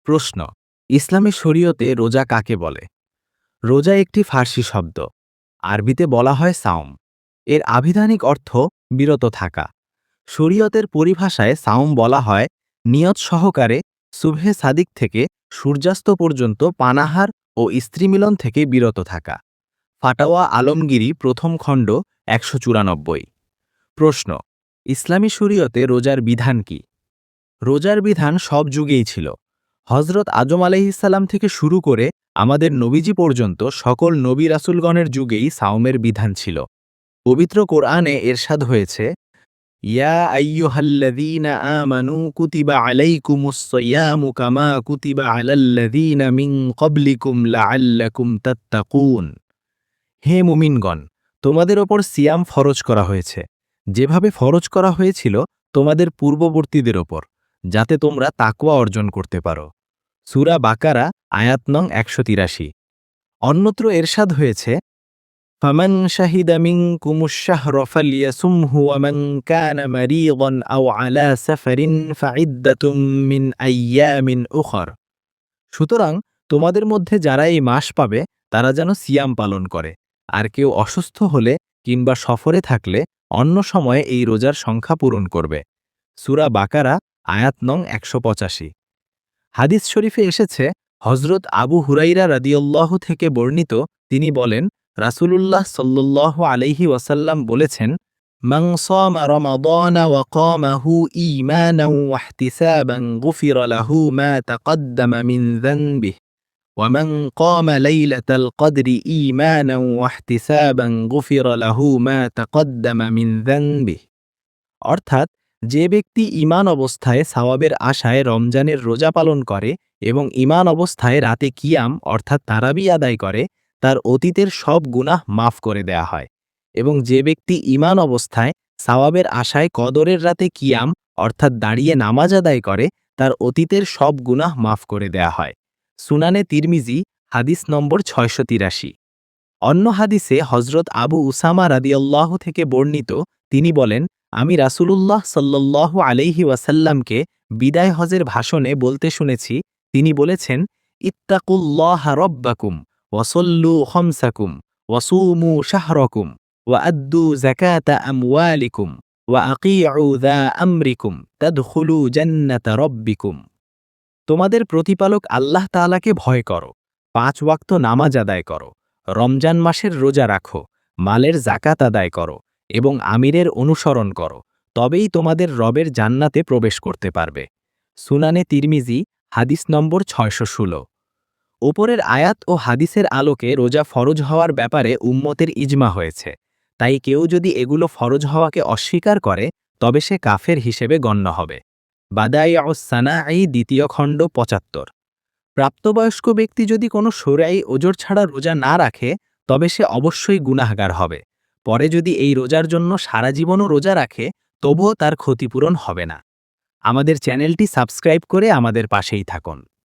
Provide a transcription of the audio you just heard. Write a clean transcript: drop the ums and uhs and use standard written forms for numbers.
প্রশ্ন, ইসলামী শরীয়তে রোজা কাকে বলে? রোজা একটি ফার্সি শব্দ। আরবিতে বলা হয় সাওম। এর আবিধানিক অর্থ বিরত থাকা। শরীয়তের পরিভাষায় সাওম বলা হয় নিয়ত সহকারে সুবহে সাদিক থেকে সূর্যাস্ত পর্যন্ত পানাহার ও স্ত্রীমিলন থেকে বিরত থাকা। ফাটাওয়া আলমগিরি প্রথম খণ্ড ১৯৪। প্রশ্ন, ইসলামী শরীয়তে রোজার বিধান কি? রোজার বিধান সব যুগেই ছিল। হজরত আদম আলাইহিসসালাম থেকে শুরু করে আমাদের নবীজি পর্যন্ত সকল নবী রাসূলগণের যুগেই সাওমের বিধান ছিল। পবিত্র কোরআনে এরশাদ হয়েছে, ইয়া আইয়ুহাল্লাযীনা আমানু কুতিবা আলাইকুমুস সিয়ামু কামা কুতিবা আলাল্লাযীনা মিন ক্বাবলিকুম লাআল্লাকুম তাত্তাকুন। হে মুমিনগণ, তোমাদের ওপর সিয়াম ফরজ করা হয়েছে, যেভাবে ফরজ করা হয়েছিল তোমাদের পূর্ববর্তীদের ওপর, যাতে তোমরা তাকওয়া অর্জন করতে পারো। সূরা বাকারা আয়াত নং ১৮৩। অন্যত্র এরশাদ হয়েছে, ফামান শাহিদা মিনকুমুশ শাহরা ফালইয়াসুমহু ওয়া মান কানা মারিদান আও আলা সাফারিন ফাইদ্দাতুম মিন আইয়ামিন উখর। সুতরাং তোমাদের মধ্যে যারা এই মাস পাবে তারা যেন সিয়াম পালন করে, আর কেউ অসুস্থ হলে কিংবা সফরে থাকলে অন্য সময়ে এই রোজার সংখ্যা পূরণ করবে। সূরা বাকারা আয়াত নং ১৮৫। হাদিস শরীফে এসেছে, হজরত আবু হুরাইরা রাদিয়াল্লাহু থেকে বর্ণিত, তিনি বলেন, রাসূলুল্লাহ সাল্লাল্লাহু আলাইহি ওয়াসাল্লাম বলেছেন, মান সামা রমাদানা ওয়া কামাহু ঈমানান ওয়া ইহতিসাবান গুফিরা লাহু মা তাকদ্দামা মিন যানবিহি ওয়া মান কামা লাইলাতাল কদরি ঈমানান ওয়া ইহতিসাবান গুফিরা লাহু মা তাকদ্দামা মিন যানবিহি। অর্থাৎ, যে ব্যক্তি ঈমান অবস্থায় সওয়াবের আশায় রমজানের রোজা পালন করে এবং ঈমান অবস্থায় রাতে কিয়াম অর্থাৎ তারাবি আদায় করে, তার অতীতের সব গুনাহ মাফ করে দেয়া হয়। এবং যে ব্যক্তি ঈমান অবস্থায় সওয়াবের আশায় কদরের রাতে কিয়াম অর্থাৎ দাঁড়িয়ে নামাজ আদায় করে, তার অতীতের সব গুনাহ মাফ করে দেয়া হয়। সুনানে তিরমিজি হাদিস নম্বর ৬৮৩। অন্য হাদিসে হজরত আবু উসামা রাদিয়াল্লাহু থেকে বর্ণিত, তিনি বলেন, আমি রাসূলুল্লাহ সাল্লাল্লাহু আলাইহি ওয়াসাল্লামকে বিদায় হজের ভাষণে বলতে শুনেছি, তিনি বলেছেন, ইত্তাকুল্লাহা রব্বাকুম ওয়াসল্লু খমসাকুম ওয়াসুমু শাহরাকুম ওয়া আদ্দু যাকাতা আমওয়ালিকুম ওয়া আকিউ যা আমরিকুম তাদখুলু জান্নাতা রব্বিকুম। তোমাদের প্রতিপালক আল্লাহ তাআলাকে ভয় করো, ৫ ওয়াক্ত নামাজ আদায় করো, রমজান মাসের রোজা রাখো, মালের যাকাত আদায় করো এবং আমিরের অনুসরণ করো, তবেই তোমাদের রবের জান্নাতে প্রবেশ করতে পারবে। সুনানে তিরমিজি হাদিস নম্বর ৬১৬। ওপরের আয়াত ও হাদিসের আলোকে রোজা ফরজ হওয়ার ব্যাপারে উম্মতের ইজমা হয়েছে। তাই কেউ যদি এগুলো ফরজ হওয়াকে অস্বীকার করে তবে সে কাফের হিসেবে গণ্য হবে। বাদাইউস সানাঈ দ্বিতীয় খণ্ড ৭৫। প্রাপ্তবয়স্ক ব্যক্তি যদি কোনো শরঈ ওজর ছাড়া রোজা না রাখে তবে সে অবশ্যই গুনাহগার হবে। পরে যদি এই রোজার জন্য সারা জীবনও রোজা রাখে তবুও তার ক্ষতিপূরণ হবে না। আমাদের চ্যানেলটি সাবস্ক্রাইব করে আমাদের পাশেই থাকুন।